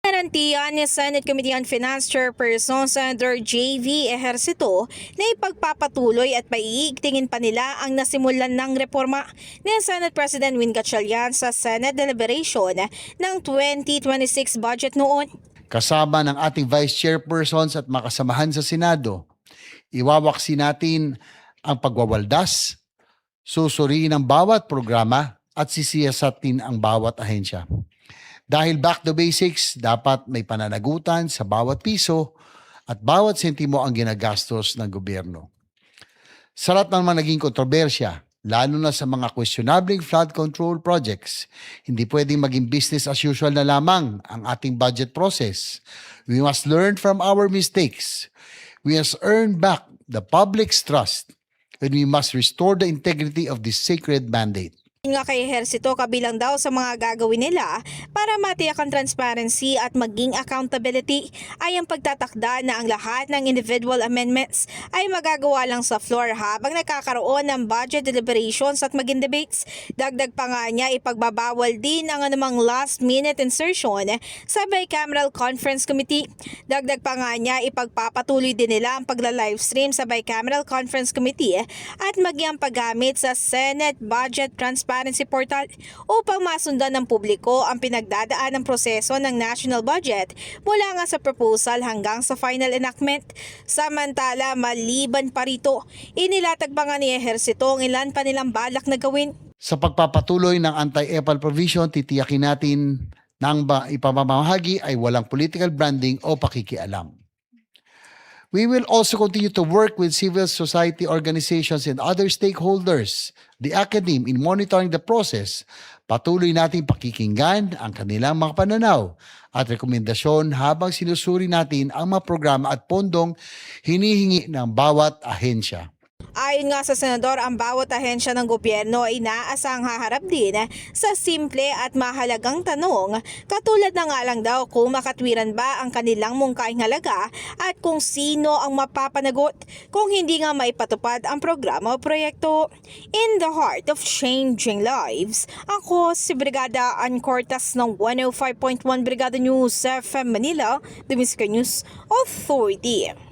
Garantiya ni Senate Committee on Finance Chairperson Senator J.V. Ejercito na ipagpapatuloy at paiigtingin pa nila ang nasimulan ng reforma ni Senate President Win Gatchalian sa Senate deliberation ng 2026 budget noon. Kasama ng ating Vice Chairpersons at makasamahan sa Senado, iwawaksi natin ang pagwawaldas, susuriin ang bawat programa at sisiyasatin ang bawat ahensya. Dahil back to basics, dapat may pananagutan sa bawat piso at bawat sentimo ang ginagastos ng gobyerno. Sarat naman naging kontrobersya, lalo na sa mga questionable flood control projects. Hindi pwedeng maging business as usual na lamang ang ating budget process. We must learn from our mistakes. We must earn back the public's trust, and we must restore the integrity of this sacred mandate. Nga kay Ejercito, kabilang daw sa mga gagawin nila para matiyak ang transparency at maging accountability ay ang pagtatakda na ang lahat ng individual amendments ay magagawa lang sa floor habang nakakaroon ng budget deliberations at maging debates. Dagdag pa nga niya, ipagbabawal din ang anumang last minute insertion sa Bicameral Conference Committee. Dagdag pa nga niya, ipagpapatuloy din nila ang pagla-livestream sa Bicameral Conference Committee at maging ang paggamit sa Senate Budget Transparency Portal upang masundan ng publiko ang pinagdadaan ng proseso ng national budget mula nga sa proposal hanggang sa final enactment. Samantala, maliban pa rito, inilatag pa nga ni Ejercito ang ilan pa nilang balak na gawin. Sa pagpapatuloy ng anti-EPAL provision, titiyakin natin na ang ipamamahagi ay walang political branding o pakikialam. We will also continue to work with civil society organizations and other stakeholders, the academe, in monitoring the process. Patuloy natin pakikinggan ang kanilang mga pananaw at rekomendasyon habang sinusuri natin ang mga programa at pondong hinihingi ng bawat ahensya. Ayon nga sa senador, ang bawat ahensya ng gobyerno ay inaasang haharap din sa simple at mahalagang tanong, katulad na nga lang daw kung makatwiran ba ang kanilang mungkaing halaga at kung sino ang mapapanagot kung hindi nga maipatupad ang programa o proyekto. In the heart of changing lives, ako si Brigada Ann Cortas ng 105.1 Brigada News FM Manila, the Music News Authority.